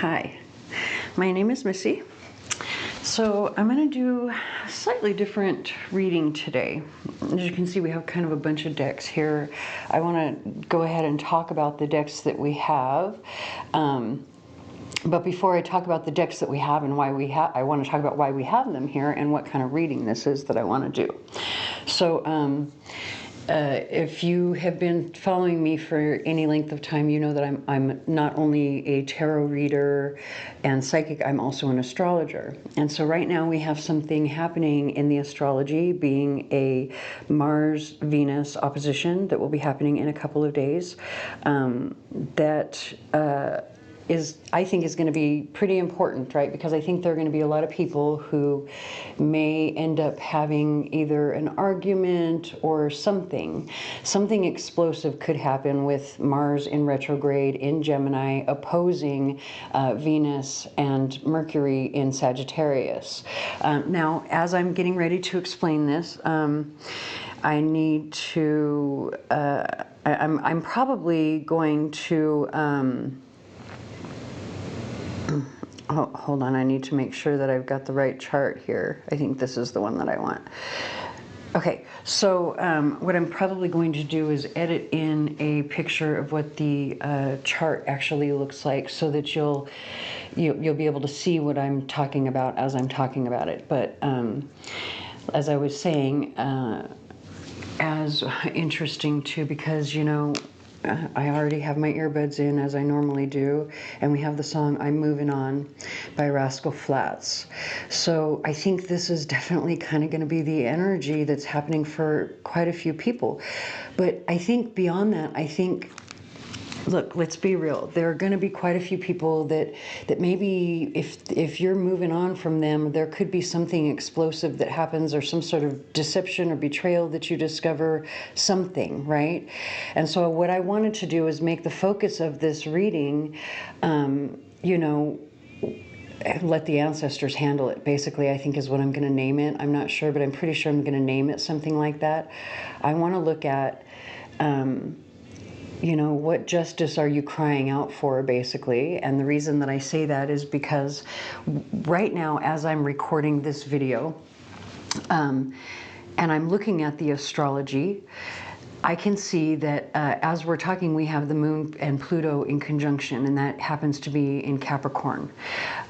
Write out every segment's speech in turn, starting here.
Hi, my name is Missy. So I'm going to do a slightly different reading today. As you can see, we have kind of a bunch of decks here. I want to go ahead and talk about the decks that we have. But before I talk about the decks that we have and why we have, I want to talk about why we have them here and what kind of reading this is that I want to do. So if you have been following me for any length of time, you know that I'm not only a tarot reader and psychic, I'm also an astrologer. And so right now we have something happening in the astrology, being a Mars-Venus opposition that will be happening in a couple of days. I think is going to be pretty important, right? Because I think there are going to be a lot of people who may end up having either an argument or something explosive could happen with Mars in retrograde in Gemini opposing Venus and Mercury in Sagittarius. Now, as I'm getting ready to explain this, I need to, I'm probably going to, oh, hold on, I need to make sure that I've got the right chart here. I think this is the one that I want. Okay, so what I'm probably going to do is edit in a picture of what the chart actually looks like so that you'll be able to see what I'm talking about as I'm talking about it. But as I was saying, as interesting too, because, you know, I already have my earbuds in as I normally do, and we have the song I'm Moving On by Rascal Flatts. So I think this is definitely kind of going to be the energy that's happening for quite a few people. But I think beyond that, I think, look, let's be real. There are going to be quite a few people that maybe if you're moving on from them, there could be something explosive that happens, or some sort of deception or betrayal that you discover, something, right? And so what I wanted to do is make the focus of this reading, you know, let the ancestors handle it, basically, I think is what I'm going to name it. I'm not sure, but I'm pretty sure I'm going to name it something like that. I want to look at, you know, what justice are you crying out for, basically? And the reason that I say that is because right now, as I'm recording this video, and I'm looking at the astrology, I can see that as we're talking, we have the Moon and Pluto in conjunction, and that happens to be in Capricorn.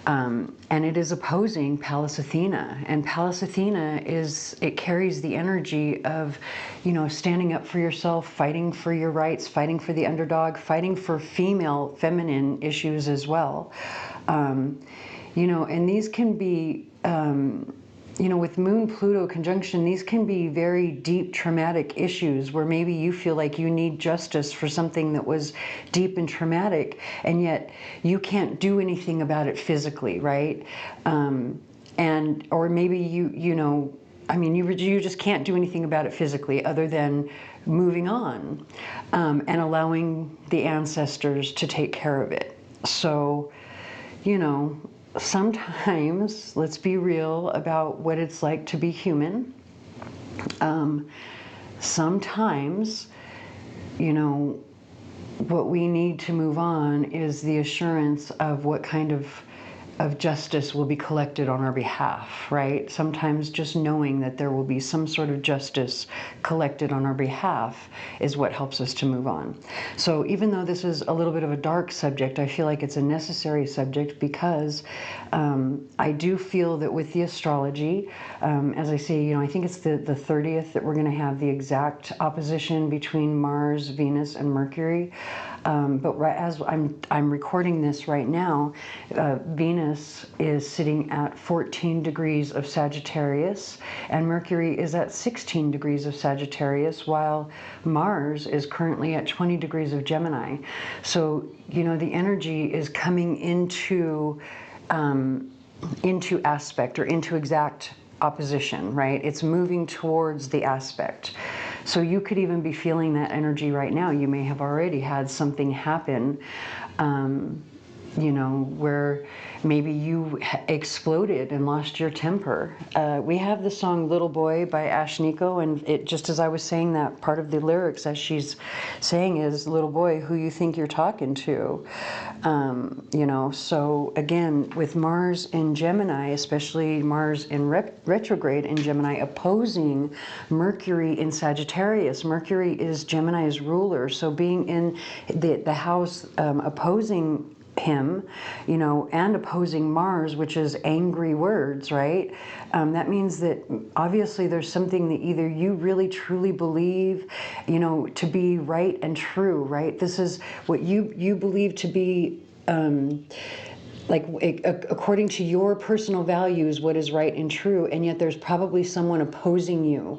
And it is opposing Pallas Athena. And Pallas Athena it carries the energy of, you know, standing up for yourself, fighting for your rights, fighting for the underdog, fighting for feminine issues as well. You know, and these can be, you know, with Moon-Pluto conjunction, these can be very deep traumatic issues where maybe you feel like you need justice for something that was deep and traumatic, and yet you can't do anything about it physically, right? Or maybe you know, I mean, you just can't do anything about it physically other than moving on, and allowing the ancestors to take care of it. So, you know, sometimes, let's be real about what it's like to be human. Sometimes, you know, what we need to move on is the assurance of what kind of justice will be collected on our behalf, right? Sometimes just knowing that there will be some sort of justice collected on our behalf is what helps us to move on. So even though this is a little bit of a dark subject, I feel like it's a necessary subject because I do feel that with the astrology, as I say, you know, I think it's the 30th that we're going to have the exact opposition between Mars, Venus, and Mercury. But right as I'm recording this right now, Venus is sitting at 14 degrees of Sagittarius, and Mercury is at 16 degrees of Sagittarius, while Mars is currently at 20 degrees of Gemini. So, you know, the energy is coming into aspect, or into exact opposition, right? It's moving towards the aspect. So you could even be feeling that energy right now. You may have already had something happen you know, where maybe you exploded and lost your temper. We have the song Little Boy by Ashniko, and it, just as I was saying that, part of the lyrics as she's saying is, little boy, who you think you're talking to? You know, so again, with Mars in Gemini, especially Mars in retrograde in Gemini, opposing Mercury in Sagittarius. Mercury is Gemini's ruler, so being in the house opposing him, you know, and opposing Mars, which is angry words, right? That means that obviously there's something that either you really truly believe, you know, to be right and true, right? This is what you believe to be, like according to your personal values, what is right and true, and yet there's probably someone opposing you.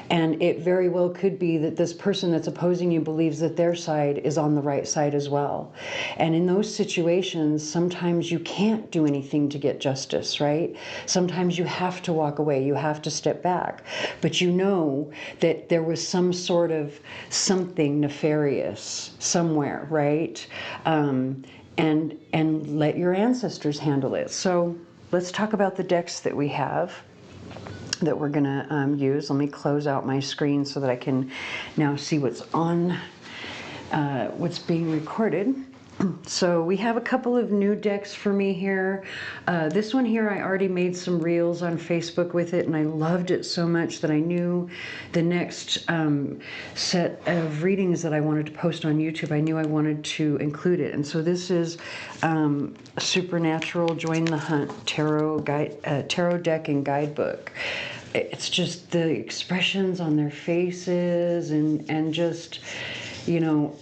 And it very well could be that this person that's opposing you believes that their side is on the right side as well. And in those situations, sometimes you can't do anything to get justice, right? Sometimes you have to walk away, you have to step back. But you know that there was some sort of something nefarious somewhere, right? And let your ancestors handle it. So let's talk about the decks that we have that we're gonna use. Let me close out my screen so that I can now see what's on, what's being recorded. So we have a couple of new decks for me here. This one here, I already made some reels on Facebook with it, and I loved it so much that I knew the next set of readings that I wanted to post on YouTube, I knew I wanted to include it. And so this is Supernatural Join the Hunt Tarot deck and guidebook. It's just the expressions on their faces and just, you know,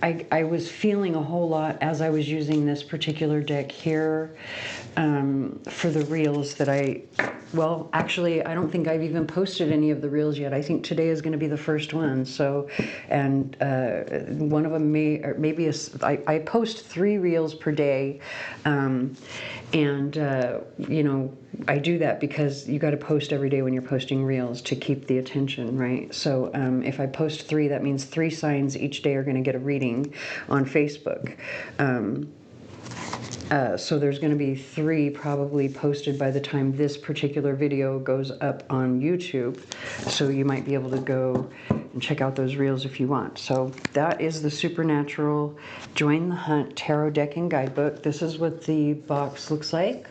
I was feeling a whole lot as I was using this particular deck here for the reels that well, actually, I don't think I've even posted any of the reels yet. I think today is going to be the first one. So, and one of them I post 3 reels per day. You know, I do that because you got to post every day when you're posting reels to keep the attention, right? So if I post 3, that means 3 signs each day are going to get a reading on Facebook. So there's going to be 3 probably posted by the time this particular video goes up on YouTube. So you might be able to go and check out those reels if you want. So that is the Supernatural Join the Hunt Tarot Deck and Guidebook. This is what the box looks like.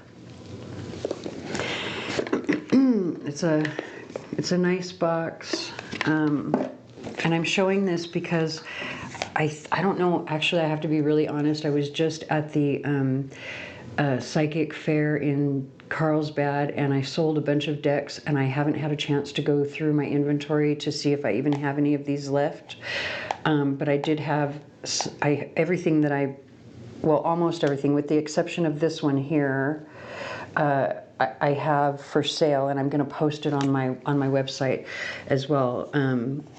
It's a nice box. And I'm showing this because I don't know, actually I have to be really honest, I was just at the psychic fair in Carlsbad and I sold a bunch of decks and I haven't had a chance to go through my inventory to see if I even have any of these left. But I did have everything that well, almost everything with the exception of this one here, I have for sale, and I'm going to post it on my website as well.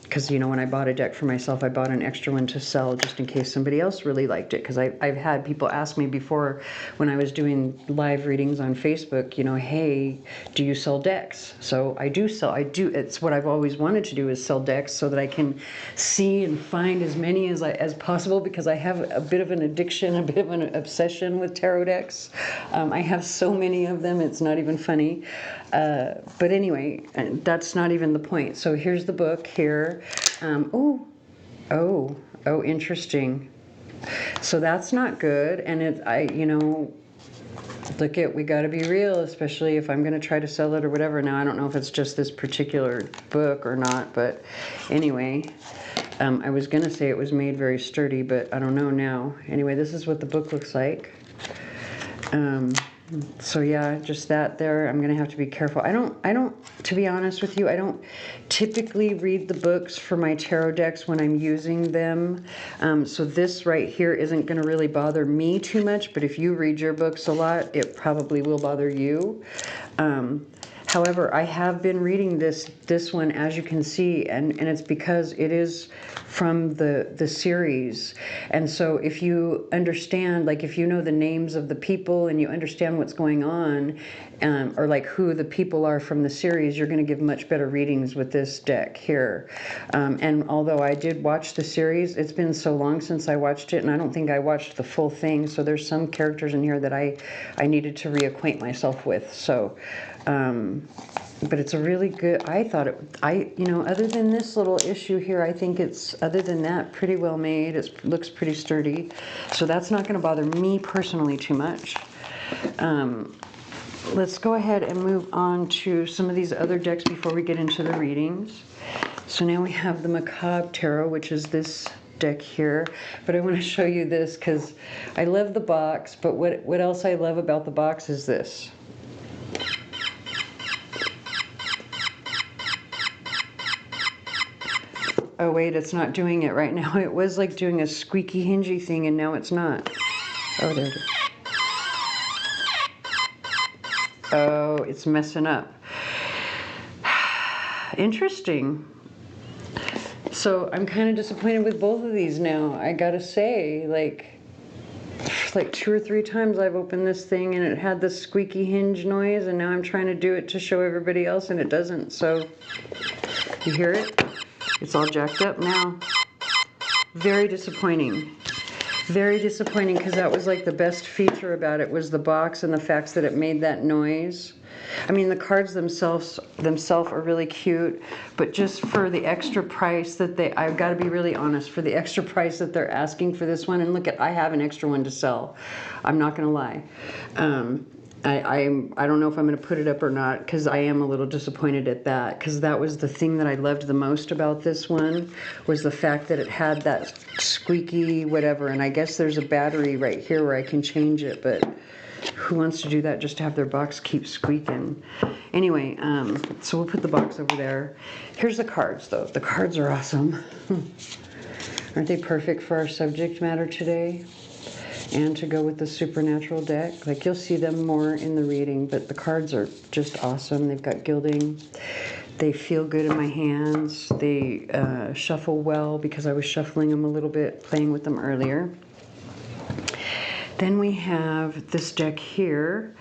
Because, you know, when I bought a deck for myself, I bought an extra one to sell just in case somebody else really liked it. Because I've had people ask me before when I was doing live readings on Facebook, you know, hey, do you sell decks? So I do sell. It's what I've always wanted to do, is sell decks so that I can see and find as many as possible, because I have a bit of an addiction, a bit of an obsession with tarot decks. I have so many of them, it's not even funny. But anyway, that's not even the point. So here's the book here. Oh, interesting. So that's not good. And you know, we got to be real, especially if I'm going to try to sell it or whatever. Now, I don't know if it's just this particular book or not, but anyway, I was going to say it was made very sturdy, but I don't know now. Anyway, this is what the book looks like. So yeah, just that there. I'm gonna have to be careful. I don't, to be honest with you, I don't typically read the books for my tarot decks when I'm using them. So this right here isn't gonna really bother me too much, but if you read your books a lot, it probably will bother you. However, I have been reading this one, as you can see, and it's because it is from the series. And so if you understand, like if you know the names of the people and you understand what's going on, or like who the people are from the series, you're going to give much better readings with this deck here. And although I did watch the series, it's been so long since I watched it, and I don't think I watched the full thing, so there's some characters in here that I needed to reacquaint myself with. So but it's a really good, I thought it, you know, other than this little issue here, I think it's, other than that, pretty well made. It looks pretty sturdy. So that's not going to bother me personally too much. Let's go ahead and move on to some of these other decks before we get into the readings. So now we have the Macabre Tarot, which is this deck here, but I want to show you this because I love the box, but what else I love about the box is this. Oh wait, it's not doing it right now. It was like doing a squeaky hingy thing, and now it's not. Oh, there it is. Oh, it's messing up. Interesting. So I'm kind of disappointed with both of these now. I gotta say, like 2 or 3 times I've opened this thing and it had this squeaky hinge noise, and now I'm trying to do it to show everybody else and it doesn't. So you hear it? It's all jacked up now. Very disappointing. Very disappointing, because that was like the best feature about it, was the box and the fact that it made that noise. I mean, the cards themselves are really cute, but just for the extra price that I've got to be really honest, for the extra price that they're asking for this one, and look at, I have an extra one to sell. I'm not going to lie. I don't know if I'm going to put it up or not, because I am a little disappointed at that, because that was the thing that I loved the most about this one, was the fact that it had that squeaky whatever, and I guess there's a battery right here where I can change it, but who wants to do that just to have their box keep squeaking? Anyway, so we'll put the box over there. Here's the cards, though. The cards are awesome. Aren't they perfect for our subject matter today? And to go with the supernatural deck. Like, you'll see them more in the reading, but the cards are just awesome. They've got gilding. They feel good in my hands. They shuffle well, because I was shuffling them a little bit, playing with them earlier. Then we have this deck here,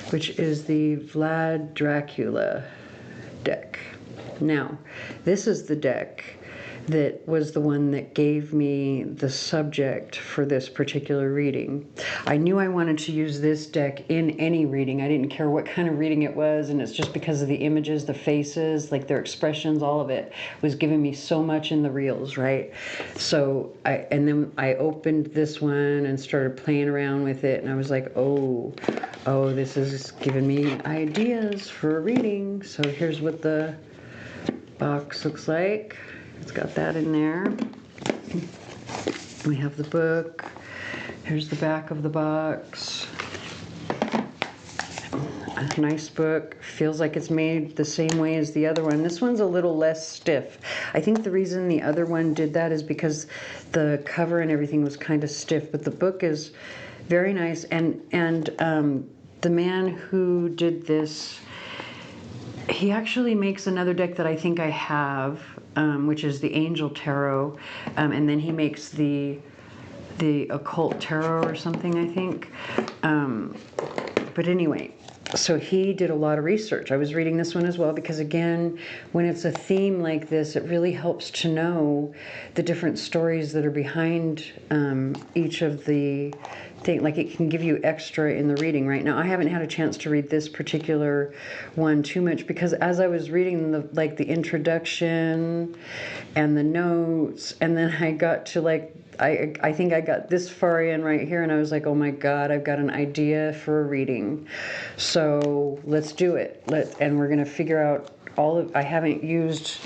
which is the Vlad Dracula deck. Now, this is the deck that was the one that gave me the subject for this particular reading. I knew I wanted to use this deck in any reading. I didn't care what kind of reading it was, and it's just because of the images, the faces, like their expressions, all of it was giving me so much in the reels, right? So then I opened this one and started playing around with it, and I was like, oh, this is giving me ideas for a reading. So here's what the box looks like. It's got that in there. We have the book. Here's the back of the box. A nice book. Feels like it's made the same way as the other one. This one's a little less stiff. I think the reason the other one did that is because the cover and everything was kind of stiff, but the book is very nice. And the man who did this, he actually makes another deck that I think I have, which is the Angel Tarot, and then he makes the Occult Tarot or something, I think. But anyway, so he did a lot of research. I was reading this one as well, because again, when it's a theme like this, it really helps to know the different stories that are behind each of the thing. Like, it can give you extra in the reading. Right now, I haven't had a chance to read this particular one too much, because as I was reading the introduction and the notes, and then I got to I think I got this far in right here, and I was like, oh my God, I've got an idea for a reading. So let's do it. And we're gonna figure out I haven't used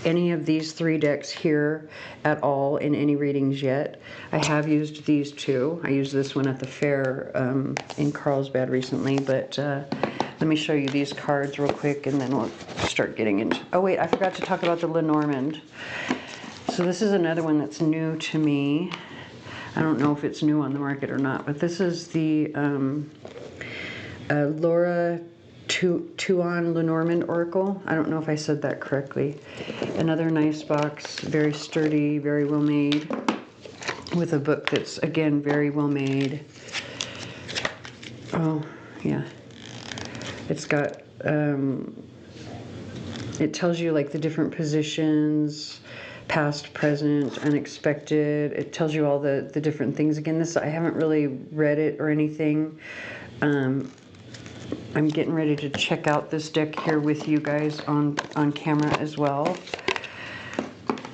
any of these 3 decks here at all in any readings yet. I have used these 2. I used this one at the fair in Carlsbad recently, but let me show you these cards real quick, and then we'll start getting into... Oh wait, I forgot to talk about the Lenormand. So this is another one that's new to me. I don't know if it's new on the market or not, but this is the Laura Tuan Lenormand Oracle. I don't know if I said that correctly. Another nice box, very sturdy, very well made, with a book that's, again, very well made. Oh, yeah. It's got, it tells you like the different positions, past, present, unexpected. It tells you all the different things. Again, this, I haven't really read it or anything. I'm getting ready to check out this deck here with you guys on camera as well.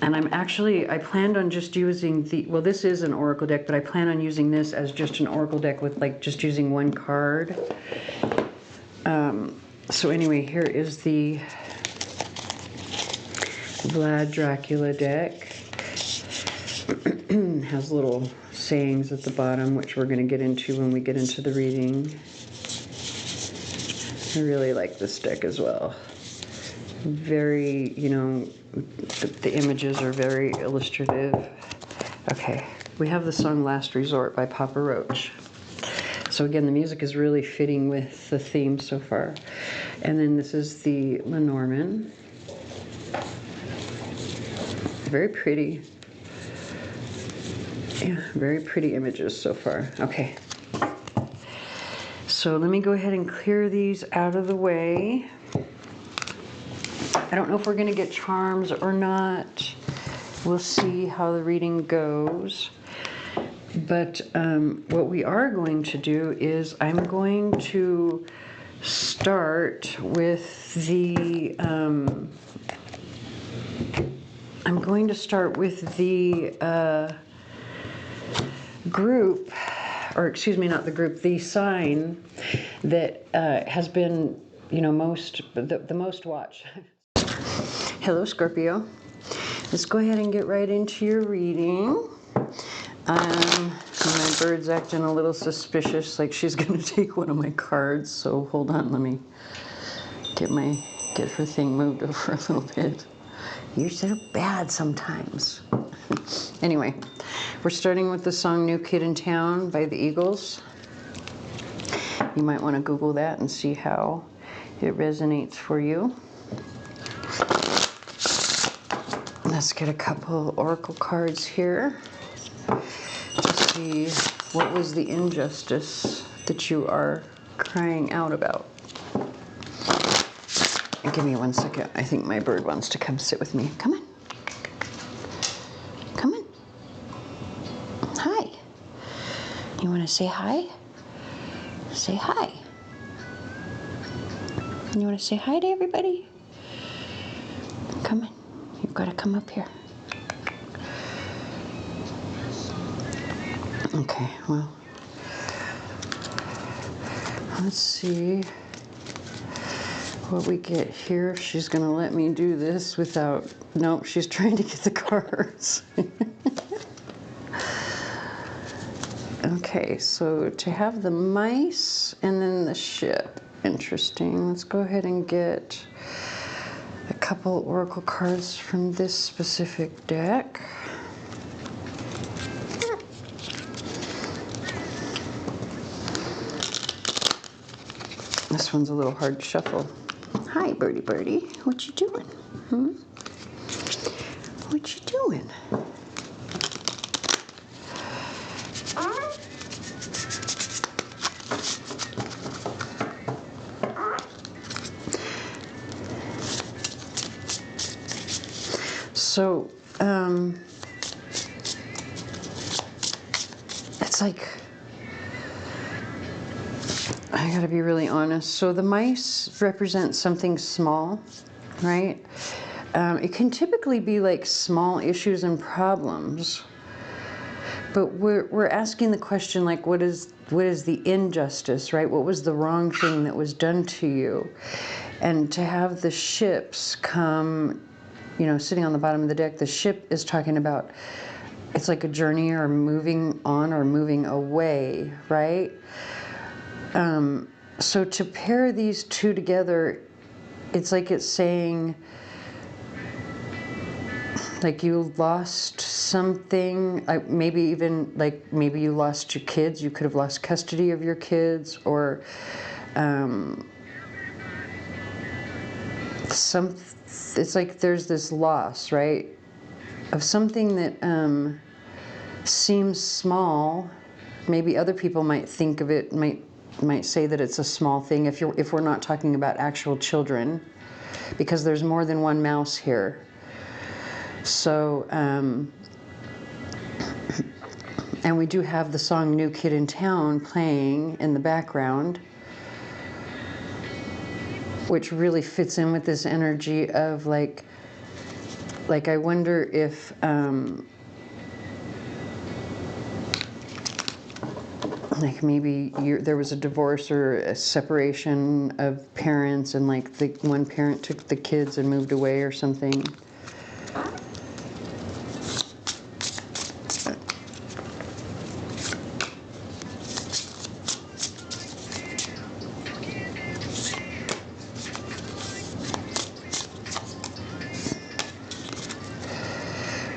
And I planned on just using well, this is an oracle deck, but I plan on using this as just an oracle deck with like just using one card. So anyway, here is the Vlad Dracula deck. Has little sayings at the bottom, which we're going to get into when we get into the reading. I really like this deck as well. Very, you know, the images are very illustrative. Okay, we have the song Last Resort by Papa Roach. So again, the music is really fitting with the theme so far. And then this is the Lenormand. Very pretty. Yeah, very pretty images so far. Okay. So let me go ahead and clear these out of the way. I don't know if we're going to get charms or not. We'll see how the reading goes. But what we are going to do is I'm going to start with the group, or excuse me, not the group, the sign that has been, you know, the most watched. Hello, Scorpio. Let's go ahead and get right into your reading. My bird's acting a little suspicious, like she's going to take one of my cards. So hold on, let me get her thing moved over a little bit. You're so bad sometimes. Anyway, we're starting with the song New Kid in Town by the Eagles. You might want to Google that and see how it resonates for you. Let's get a couple oracle cards here to see what was the injustice that you are crying out about. And give me 1 second. I think my bird wants to come sit with me. Come on. Come on. Hi. You want to say hi? Say hi. You want to say hi to everybody? Come on. You've got to come up here. Okay, well, let's see what we get here. She's going to let me do this without... Nope, she's trying to get the cards. Okay, so to have the mice and then the ship. Interesting. Let's go ahead and get a couple oracle cards from this specific deck. This one's a little hard to shuffle. Hi, birdie birdie. What you doing? What you doing? So, it's like, I gotta be really honest. So the mice represent something small, right? It can typically be like small issues and problems, but we're asking the question, like, what is the injustice, right? What was the wrong thing that was done to you? And to have the ships come, you know, sitting on the bottom of the deck, the ship is talking about, it's like a journey or moving on or moving away, right? So to pair these two together, it's like it's saying, like you lost something, like maybe even like maybe you lost your kids, you could have lost custody of your kids, or it's like there's this loss, right, of something that seems small. Maybe other people might think of it, might say that it's a small thing if we're not talking about actual children, because there's more than one mouse here. So, and we do have the song New Kid in Town playing in the background, which really fits in with this energy of like I wonder if like maybe there was a divorce or a separation of parents, and like the one parent took the kids and moved away or something.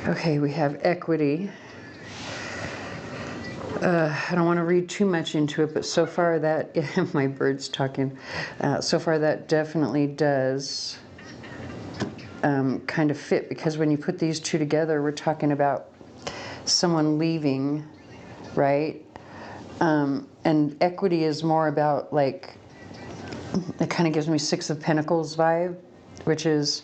Okay, we have equity. I don't want to read too much into it, but so far that, my bird's talking, so far that definitely does kind of fit, because when you put these two together, we're talking about someone leaving, right? And equity is more about like, it kind of gives me Six of Pentacles vibe, which is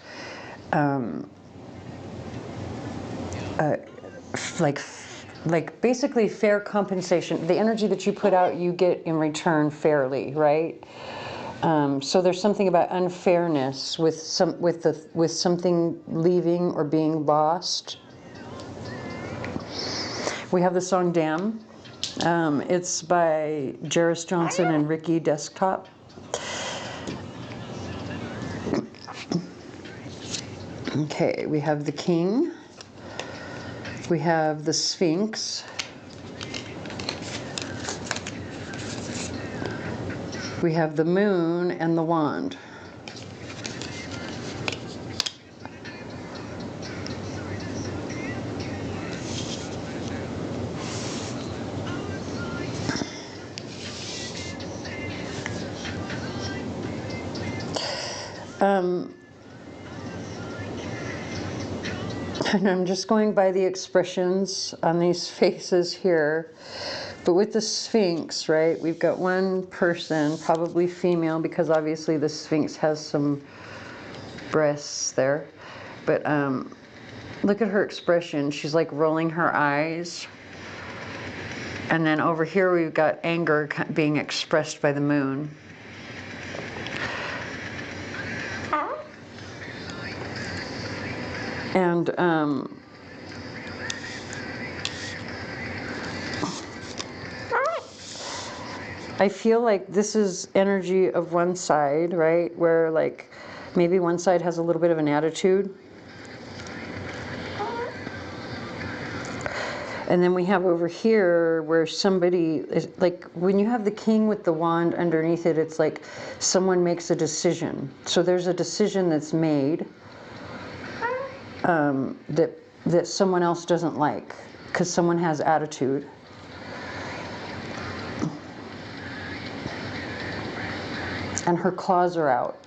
like basically fair compensation. The energy that you put out, you get in return fairly, right? So there's something about unfairness with something leaving or being lost. We have the song "Damn." It's by Jairus Johnson and Ricky Desktop. Okay, we have the King. We have the Sphinx. We have the Moon and the Wand. And I'm just going by the expressions on these faces here. But with the Sphinx, right, we've got one person, probably female, because obviously the Sphinx has some breasts there. But look at her expression. She's like rolling her eyes. And then over here we've got anger being expressed by the moon. And I feel like this is energy of one side, right? Where like maybe one side has a little bit of an attitude. And then we have over here where somebody is like, when you have the King with the wand underneath it, it's like someone makes a decision. So there's a decision that's made that someone else doesn't like because someone has attitude. And her claws are out.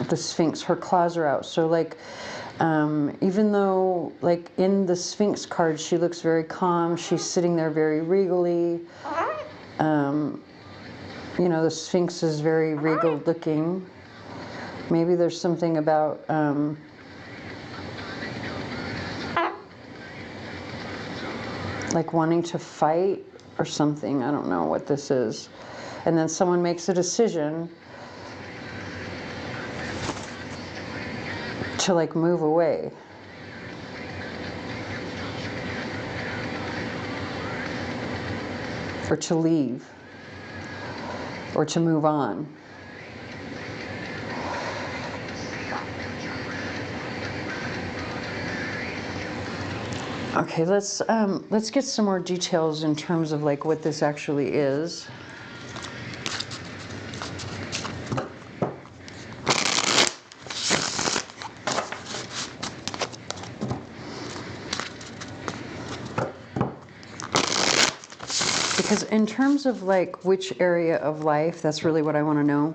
The Sphinx, her claws are out. So like, even though like in the Sphinx card, she looks very calm. She's sitting there very regally. You know, the Sphinx is very regal looking. Maybe there's something about like wanting to fight or something. I don't know what this is. And then someone makes a decision to like move away. Or to leave. Or to move on. Okay, let's get some more details in terms of like what this actually is. Because in terms of like which area of life, that's really what I want to know.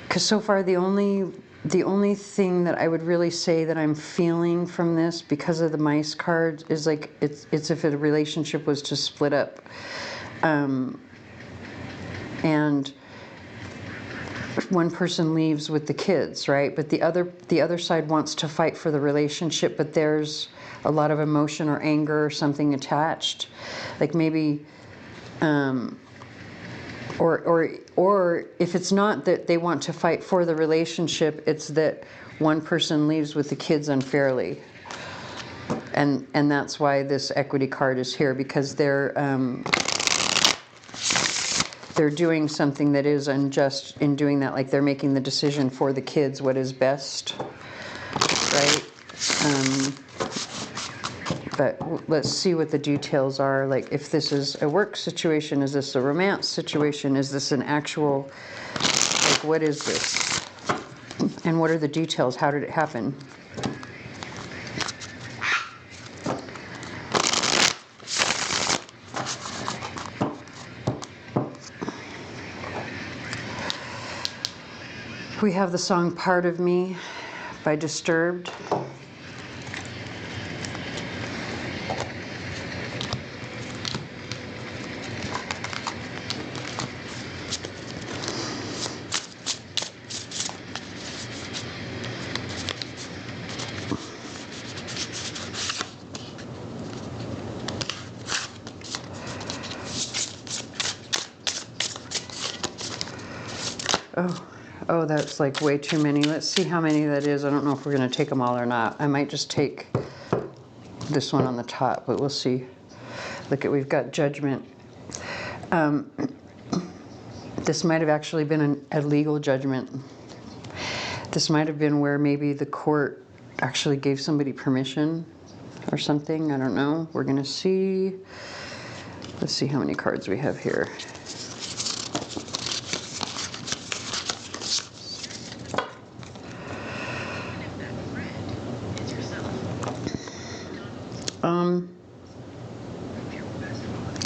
Because so far the only the only thing that I would really say that I'm feeling from this, because of the mice cards, is like it's if a relationship was to split up, and one person leaves with the kids, right? But the other side wants to fight for the relationship, but there's a lot of emotion or anger or something attached, like maybe. Or if it's not that they want to fight for the relationship, it's that one person leaves with the kids unfairly, and that's why this equity card is here, because they're doing something that is unjust in doing that. Like they're making the decision for the kids what is best, right? But let's see what the details are. Like, if this is a work situation, is this a romance situation? Is this an actual, like, what is this? And what are the details? How did it happen? We have the song Part of Me by Disturbed. Oh, that's like way too many. Let's see how many that is. I don't know if we're going to take them all or not. I might just take this one on the top, but we'll see. Look, we've got Judgment. This might have actually been a legal judgment. This might have been where maybe the court actually gave somebody permission or something. I don't know. We're going to see. Let's see how many cards we have here.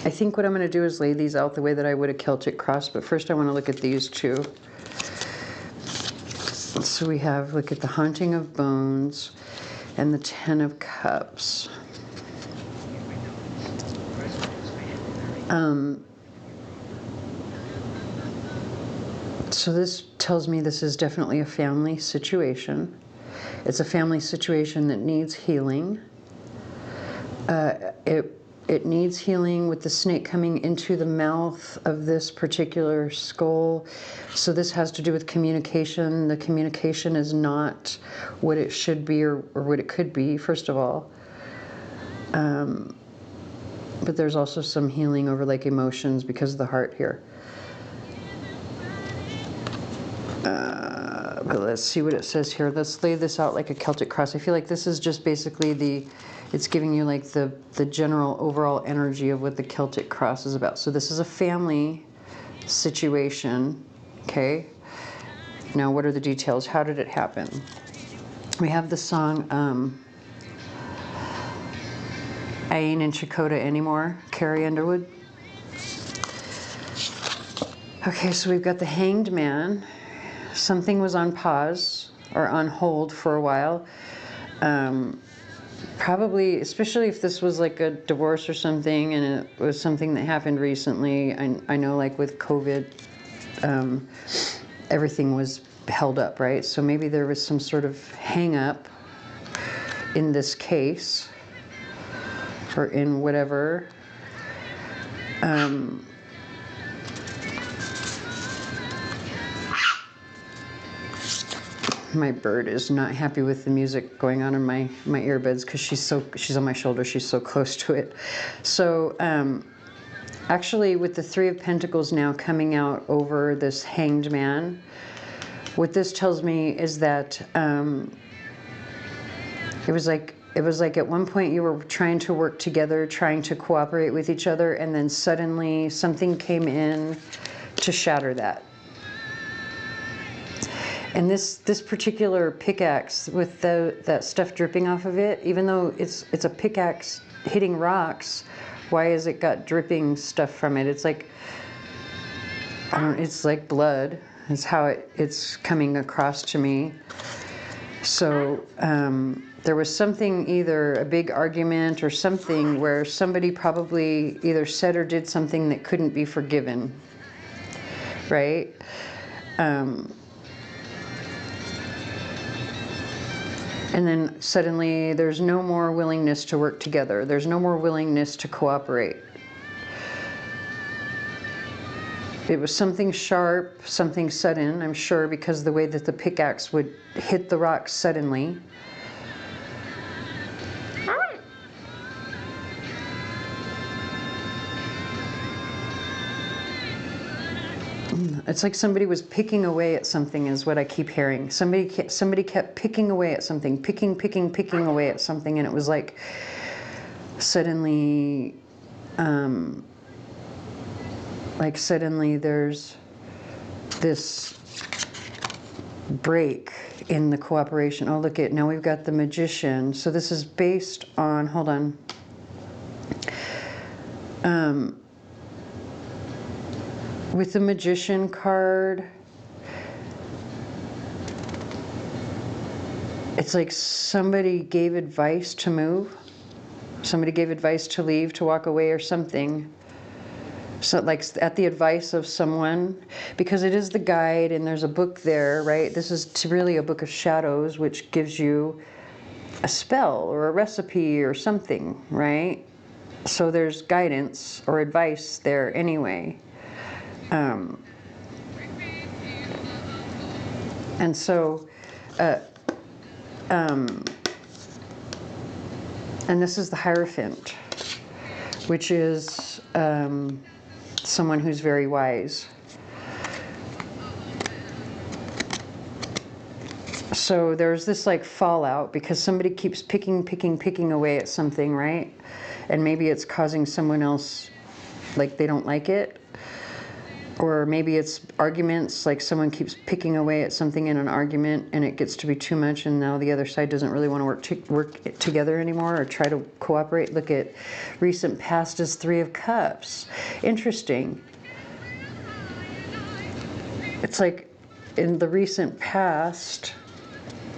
I think what I'm going to do is lay these out the way that I would a Celtic cross, but first I want to look at these two. So we have, look at the Haunting of Bones and the Ten of Cups. So this tells me this is definitely a family situation. It's a family situation that needs healing. It needs healing with the snake coming into the mouth of this particular skull. So this has to do with communication. The communication is not what it should be or what it could be, first of all. But there's also some healing over like emotions because of the heart here. But let's see what it says here. Let's lay this out like a Celtic cross. I feel like this is just basically it's giving you like the general overall energy of what the Celtic cross is about. So this is a family situation, okay? Now what are the details? How did it happen? We have the song, I Ain't in Chakotah Anymore, Carrie Underwood. Okay, so we've got the Hanged Man. Something was on pause or on hold for a while. Probably, especially if this was like a divorce or something and it was something that happened recently. I know like with COVID, everything was held up, right? So maybe there was some sort of hang up in this case or in whatever. My bird is not happy with the music going on in my earbuds because she's on my shoulder. She's so close to it. So actually, with the Three of Pentacles now coming out over this Hanged Man, what this tells me is that it was like at one point you were trying to work together, trying to cooperate with each other, and then suddenly something came in to shatter that. And this particular pickaxe with that stuff dripping off of it, even though it's a pickaxe hitting rocks, why has it got dripping stuff from it? It's like, I don't know, it's like blood. is how it's coming across to me. So there was something, either a big argument or something, where somebody probably either said or did something that couldn't be forgiven, right? And then suddenly there's no more willingness to work together. There's no more willingness to cooperate. It was something sharp, something sudden, I'm sure, because the way that the pickaxe would hit the rock suddenly. It's like somebody was picking away at something, is what I keep hearing. Somebody kept picking away at something, picking away at something, and it was like suddenly, there's this break in the cooperation. Oh, look at, now we've got the Magician. So this is based on, hold on. With the Magician card, it's like somebody gave advice to move. Somebody gave advice to leave, to walk away or something. So like at the advice of someone, because it is the guide and there's a book there, right? This is really a book of shadows, which gives you a spell or a recipe or something, right? So there's guidance or advice there anyway. And so, and this is the Hierophant, which is someone who's very wise. So there's this like fallout because somebody keeps picking away at something, right? And maybe it's causing someone else, like they don't like it. Or maybe it's arguments, like someone keeps picking away at something in an argument and it gets to be too much and now the other side doesn't really want to work together anymore or try to cooperate. Look at recent past is Three of Cups. Interesting. It's like in the recent past,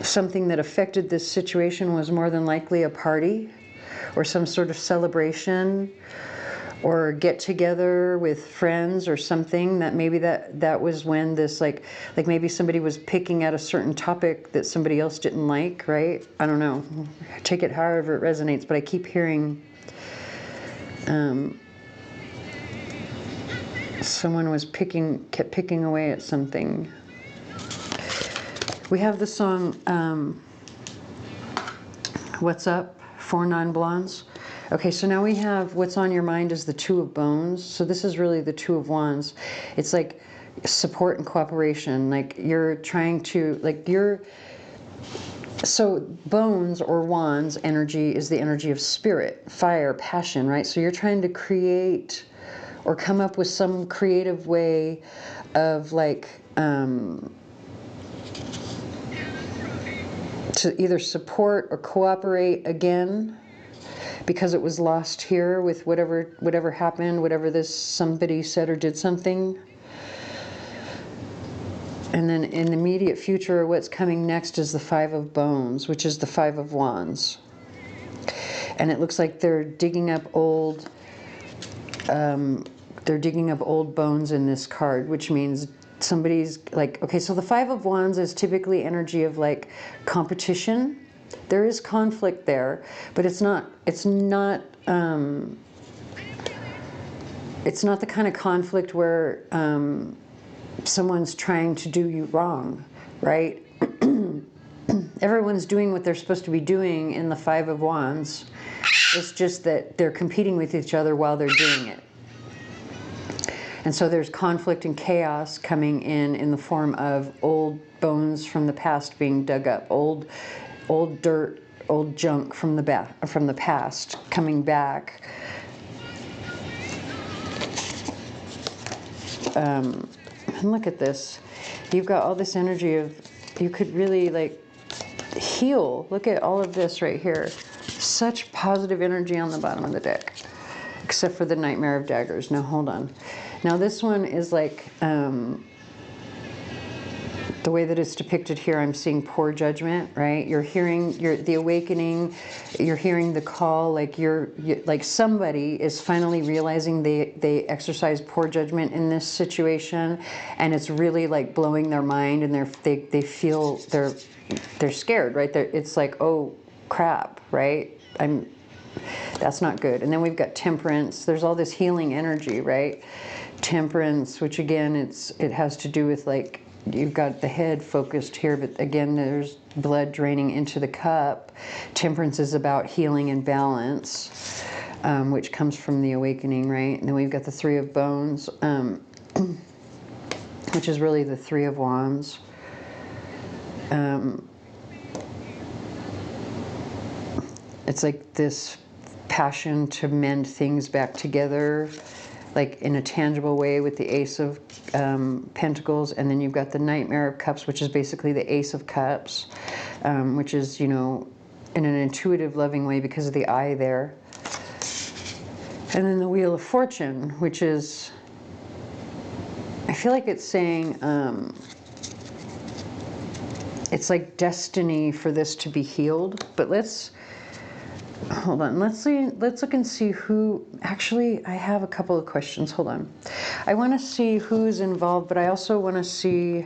something that affected this situation was more than likely a party or some sort of celebration or get together with friends or something, that maybe that was when this like maybe somebody was picking at a certain topic that somebody else didn't like, right? I don't know. Take it however it resonates, but I keep hearing someone was kept picking away at something. We have the song What's Up? 4 Non-Blondes. Okay, so now we have what's on your mind is the Two of Bones. So this is really the Two of Wands. It's like support and cooperation. Like you're trying to, so bones or wands energy is the energy of spirit, fire, passion, right? So you're trying to create or come up with some creative way of like, to either support or cooperate again, because it was lost here with whatever happened, whatever this somebody said or did something. And then in the immediate future, what's coming next is the Five of Bones, which is the Five of Wands. And it looks like they're digging up old bones in this card, which means somebody's like, okay, so the Five of Wands is typically energy of like competition. There is conflict there, but it's not the kind of conflict where someone's trying to do you wrong, right? Everyone's doing what they're supposed to be doing in the Five of Wands. It's just that they're competing with each other while they're doing it. And so there's conflict and chaos coming in the form of old bones from the past being dug up, old dirt, old junk from the past coming back. And look at this. You've got all this energy of, you could really like heal. Look at all of this right here. Such positive energy on the bottom of the deck, except for the Nightmare of Daggers. Now hold on. Now this one is like, The way that it's depicted here, I'm seeing poor judgment, right? You're hearing the awakening, you're hearing the call, like like somebody is finally realizing they exercise poor judgment in this situation, and it's really like blowing their mind, and they feel they're scared, right? It's like, oh crap, right? That's not good. And then we've got temperance. There's all this healing energy, right? Temperance, which again, it has to do with like, you've got the head focused here, but again, there's blood draining into the cup. Temperance is about healing and balance, which comes from the awakening, right? And then we've got the Three of Bones, which is really the Three of Wands. It's like this passion to mend things back together, like in a tangible way, with the Ace of Pentacles. And then you've got the Nightmare of Cups, which is basically the Ace of Cups, which is, you know, in an intuitive, loving way because of the eye there. And then the Wheel of Fortune, which is, I feel like it's saying, it's like destiny for this to be healed. But hold on, let's look and see who, actually, I have a couple of questions, hold on. I want to see who's involved, but I also want to see,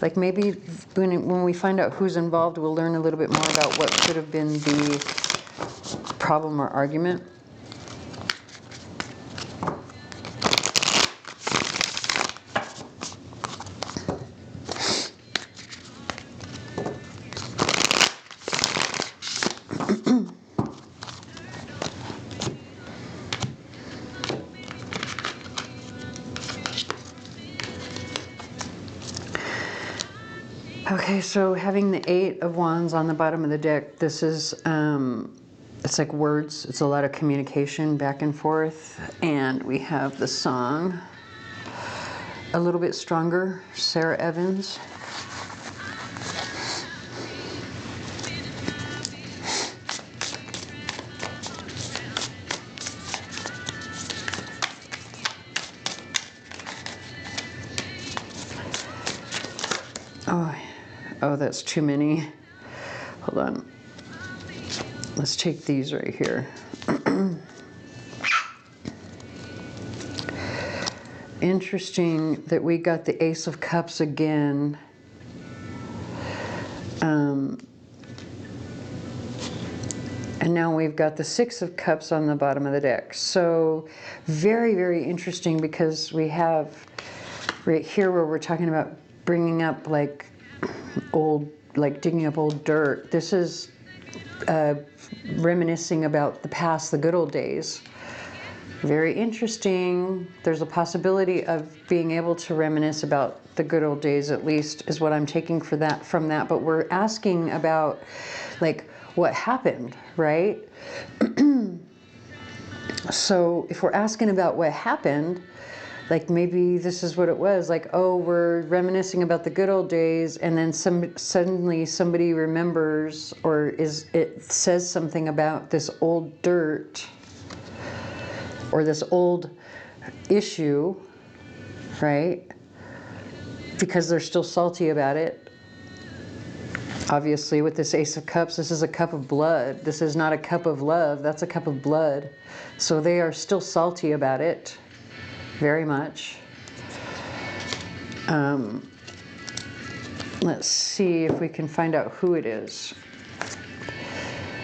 like maybe when we find out who's involved, we'll learn a little bit more about what could have been the problem or argument. Okay, so having the Eight of Wands on the bottom of the deck, this is, it's like words. It's a lot of communication back and forth. And we have the song, A Little Bit Stronger, Sarah Evans. Oh, that's too many. Hold on. Let's take these right here. Interesting that we got the Ace of Cups again. And now we've got the Six of Cups on the bottom of the deck. So very, very interesting, because we have right here where we're talking about bringing up like digging up old dirt. This is reminiscing about the past, the good old days. Very interesting. There's a possibility of being able to reminisce about the good old days, at least is what I'm taking from that. But we're asking about like what happened, right? So if we're asking about what happened, like maybe this is what it was, like, oh, we're reminiscing about the good old days, and then suddenly somebody remembers, or it says something about this old dirt or this old issue, right? Because they're still salty about it. Obviously, with this Ace of Cups, this is a cup of blood. This is not a cup of love, that's a cup of blood. So they are still salty about it. Very much. Let's see if we can find out who it is.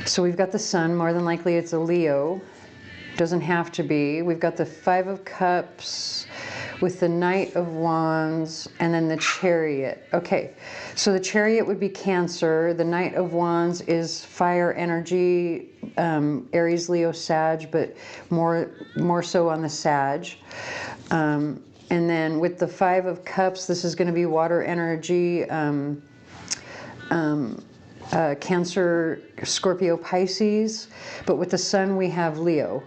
So we've got the Sun. More than likely it's a Leo. Doesn't have to be. We've got the Five of Cups with the Knight of Wands and then the Chariot. Okay, so the Chariot would be Cancer. The Knight of Wands is fire energy, Aries, Leo, Sag, but more so on the Sag. And then with the Five of Cups, this is going to be water energy, Cancer, Scorpio, Pisces. But with the Sun, we have Leo.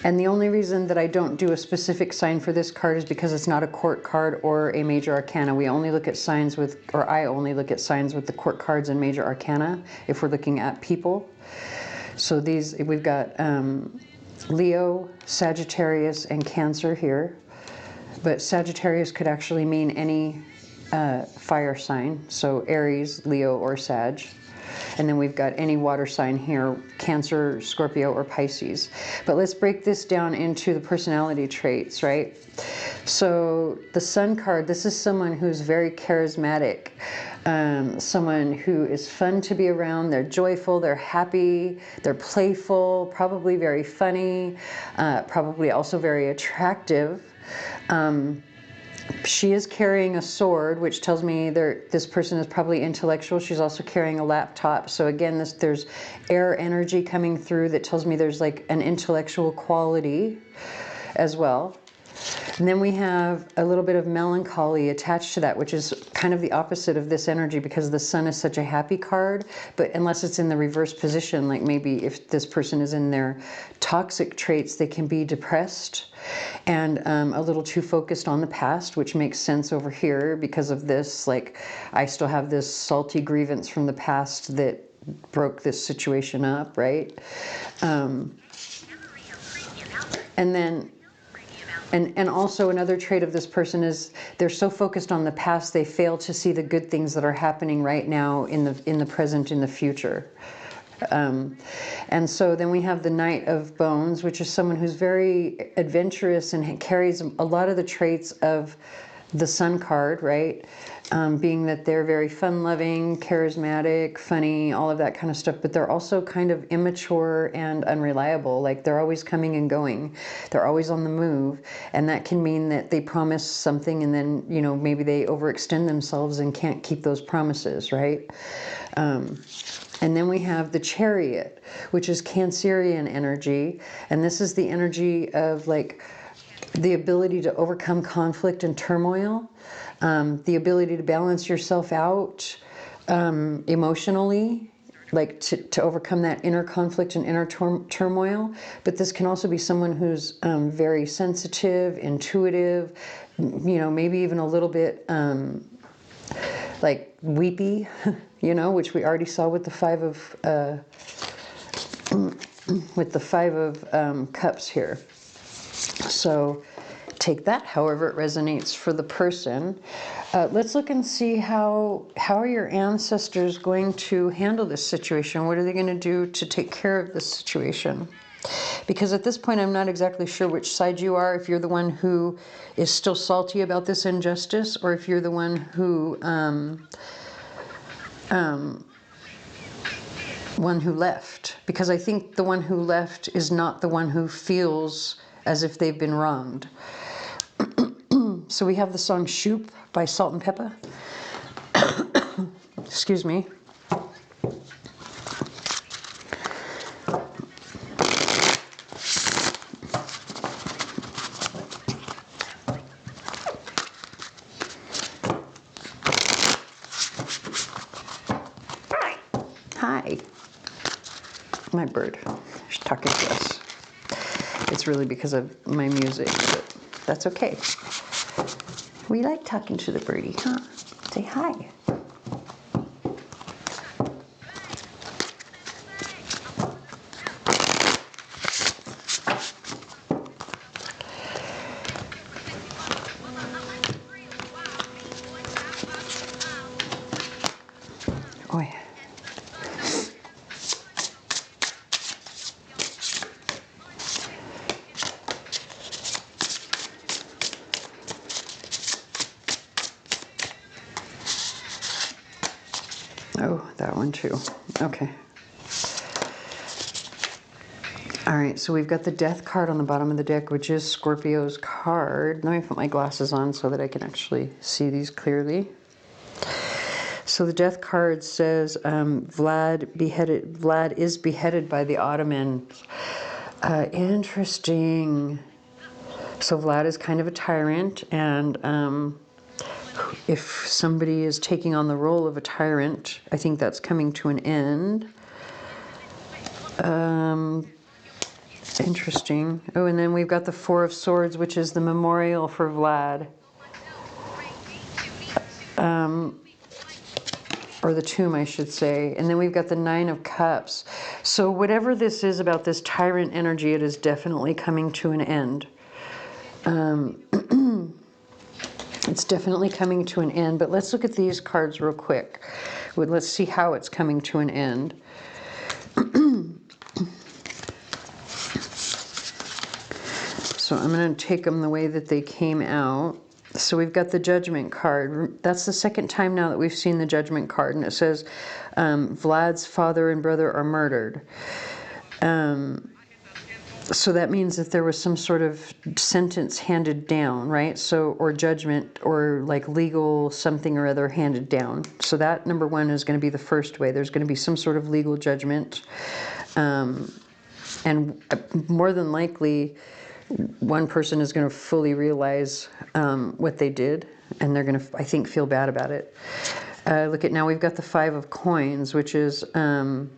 And the only reason that I don't do a specific sign for this card is because it's not a court card or a major arcana. We only look at signs with, or I only look at signs with the court cards and major arcana if we're looking at people. So these, we've got Leo, Sagittarius, and Cancer here. but Sagittarius could actually mean any fire sign, so Aries, Leo, or Sag. And then we've got any water sign here, Cancer, Scorpio, or Pisces. But let's break this down into the personality traits, right? So the Sun card, this is someone who's very charismatic, someone who is fun to be around. They're joyful, they're happy, they're playful, probably very funny, probably also very attractive. She is carrying a sword, which tells me this person is probably intellectual. She's also carrying a laptop. So again, there's air energy coming through that tells me there's like an intellectual quality as well. And then we have a little bit of melancholy attached to that, which is kind of the opposite of this energy because the Sun is such a happy card. But unless it's in the reverse position, like maybe if this person is in their toxic traits, they can be depressed and a little too focused on the past, which makes sense over here because of this. Like, I still have this salty grievance from the past that broke this situation up, right? And then And also another trait of this person is they're so focused on the past they fail to see the good things that are happening right now in the present, in the future. And so then we have the Knight of Bones, which is someone who's very adventurous and carries a lot of the traits of the Sun card, right? Being that they're very fun-loving, charismatic, funny, all of that kind of stuff, but they're also kind of immature and unreliable. Like, they're always coming and going. They're always on the move, and that can mean that they promise something and then, you know, maybe they overextend themselves and can't keep those promises, right? And then we have the Chariot, which is Cancerian energy, and this is the energy of, like, the ability to overcome conflict and turmoil, the ability to balance yourself out emotionally, like to overcome that inner conflict and inner turmoil. But this can also be someone who's very sensitive, intuitive, you know, maybe even a little bit like weepy, you know, which we already saw with the Five of Cups here. So take that however it resonates for the person. Let's look and see how are your ancestors going to handle this situation? What are they going to do to take care of this situation? Because at this point I'm not exactly sure which side you are, if you're the one who is still salty about this injustice, or if you're the one who left. Because I think the one who left is not the one who feels as if they've been wronged. So we have the song Shoop by Salt and Pepper. Excuse me. Hi. My bird. She's talking to us. It's really because of my music, but that's okay. We like talking to the birdie, huh? Say hi. Oh, yeah. Oh, that one too. Okay. All right, so we've got the Death card on the bottom of the deck, which is Scorpio's card. Let me put my glasses on so that I can actually see these clearly. So the Death card says Vlad is beheaded by the Ottomans. Interesting. So Vlad is kind of a tyrant, and if somebody is taking on the role of a tyrant, I think that's coming to an end. Interesting. Oh, and then we've got the Four of Swords, which is the memorial for Vlad. Or the tomb, I should say. And then we've got the Nine of Cups. So whatever this is about this tyrant energy, it is definitely coming to an end. It's definitely coming to an end, but let's look at these cards real quick. Let's see how it's coming to an end. So I'm going to take them the way that they came out. So we've got the Judgment card. That's the second time now that we've seen the Judgment card, and it says Vlad's father and brother are murdered. So that means that there was some sort of sentence handed down, right? So, or judgment, or like legal something or other handed down. So that, number one, is going to be the first way. There's going to be some sort of legal judgment. And more than likely, one person is going to fully realize what they did, and they're going to, I think, feel bad about it. Look at, now we've got the Five of Coins, which is, ooh,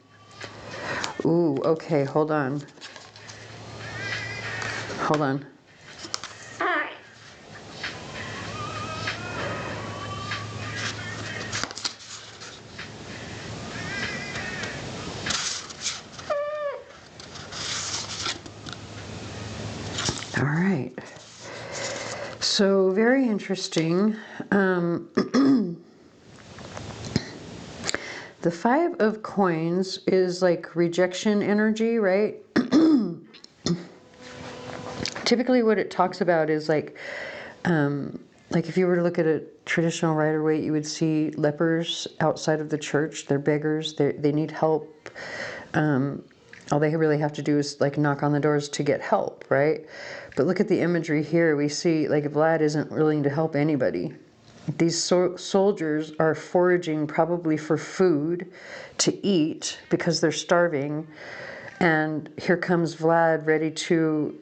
okay, hold on. Hold on. All right. So very interesting. The Five of Coins is like rejection energy, right? Typically what it talks about is like if you were to look at a traditional Rider-Waite, you would see lepers outside of the church. They're beggars. They need help. All they really have to do is like knock on the doors to get help, right? But look at the imagery here. We see like Vlad isn't willing to help anybody. These soldiers are foraging probably for food to eat because they're starving. And here comes Vlad ready to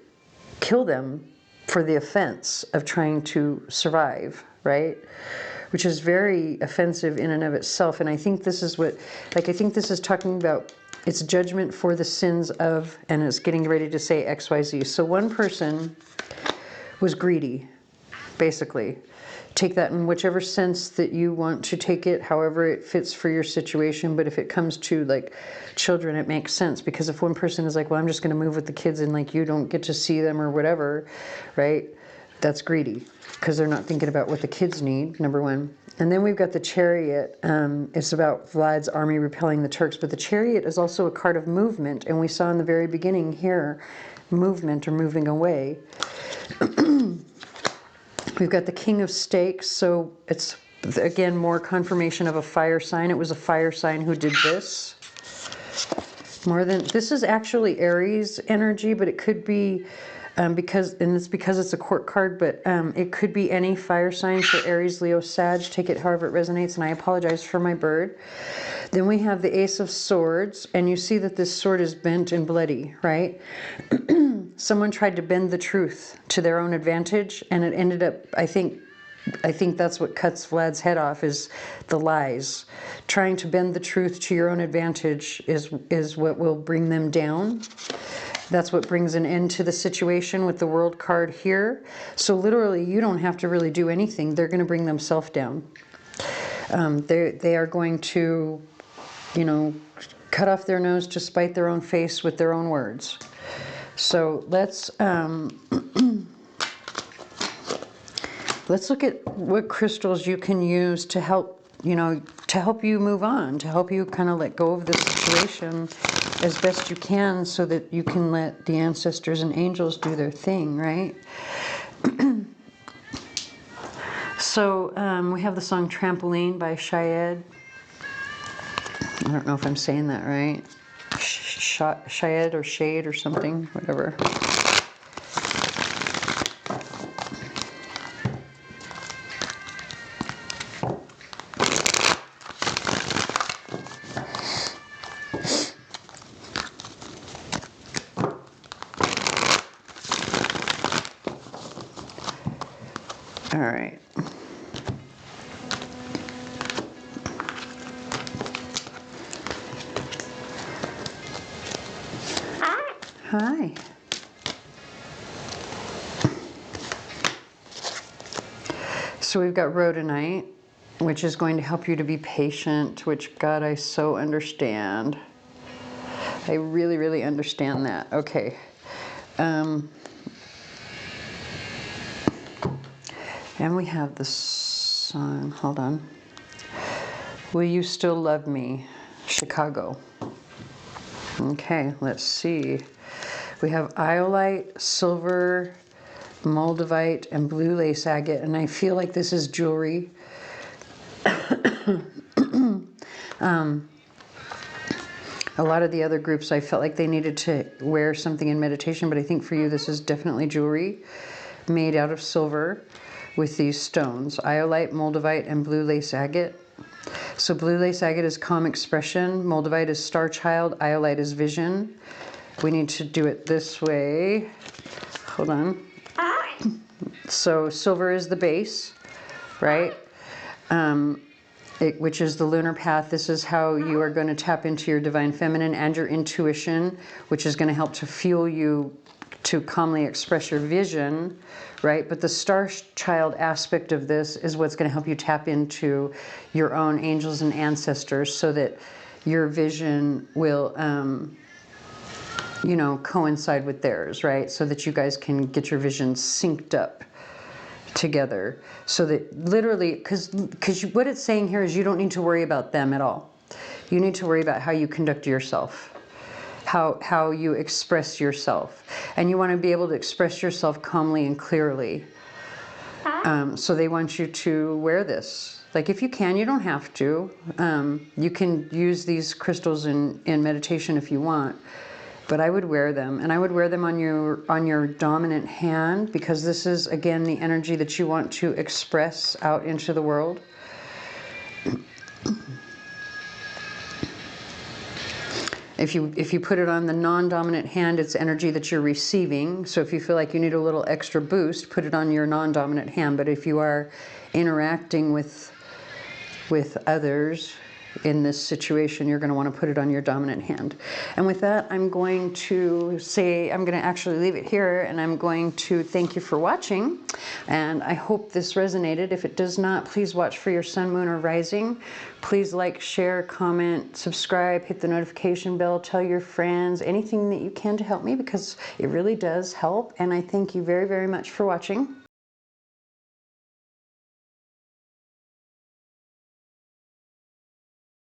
kill them for the offense of trying to survive, right? Which is very offensive in and of itself. And I think this is what, like, I think this is talking about, it's judgment for the sins of, and it's getting ready to say XYZ. So one person was greedy, basically. Take that in whichever sense that you want to take it, however it fits for your situation. But if it comes to like children, it makes sense, because if one person is like, well, I'm just going to move with the kids and like you don't get to see them or whatever, right? That's greedy, because they're not thinking about what the kids need, number one. And then we've got the Chariot. It's about Vlad's army repelling the Turks, but the Chariot is also a card of movement, and we saw in the very beginning here, movement or moving away. We've got the King of Stakes, so it's, again, more confirmation of a fire sign. It was a fire sign who did this. This is actually Aries energy, but it could be, because it's a court card, but it could be any fire sign, so Aries, Leo, Sag, take it however it resonates, and I apologize for my bird. Then we have the Ace of Swords, and you see that this sword is bent and bloody, right? Someone tried to bend the truth to their own advantage, and it ended up, I think that's what cuts Vlad's head off, is the lies. Trying to bend the truth to your own advantage is what will bring them down. That's what brings an end to the situation with the World card here. So literally, you don't have to really do anything. They're going to bring themselves down. They are going to, you know, cut off their nose to spite their own face with their own words. So let's look at what crystals you can use to help, to help you move on, to help you kind of let go of this situation as best you can, so that you can let the ancestors and angels do their thing, right? So we have the song Trampoline by Shayed. I don't know if I'm saying that right. Shayed or Shade or something, whatever. All right. Hi. So we've got rhodonite, which is going to help you to be patient, which, God, I so understand. I really, really understand that. Okay. And we have the song, hold on. Will You Still Love Me? Chicago. Okay, let's see. We have iolite, silver, moldavite, and blue lace agate, and I feel like this is jewelry. A lot of the other groups, I felt like they needed to wear something in meditation, but I think for you this is definitely jewelry made out of silver with these stones, iolite, moldavite, and blue lace agate. So blue lace agate is calm expression, moldavite is star child, iolite is vision. We need to do it this way. Hold on. So silver is the base, right? Which is the lunar path. This is how you are going to tap into your divine feminine and your intuition, which is going to help to fuel you to calmly express your vision, right? But the star child aspect of this is what's going to help you tap into your own angels and ancestors so that your vision will, you know, coincide with theirs, right? So that you guys can get your vision synced up together, so that literally, because what it's saying here is you don't need to worry about them at all. You need to worry about how you conduct yourself, how you express yourself, and you want to be able to express yourself calmly and clearly. So they want you to wear this. Like if you can, you don't have to. You can use these crystals in meditation if you want. But I would wear them, and I would wear them on your dominant hand, because this is again the energy that you want to express out into the world. If you put it on the non-dominant hand, it's energy that you're receiving. So if you feel like you need a little extra boost, put it on your non-dominant hand. But if you are interacting with others in this situation, you're going to want to put it on your dominant hand. And with that, I'm going to actually leave it here, and I'm going to thank you for watching. And I hope this resonated. If it does not, please watch for your sun, moon, or rising. Please like, share, comment, subscribe, hit the notification bell, tell your friends, anything that you can to help me, because it really does help. And I thank you very, very much for watching.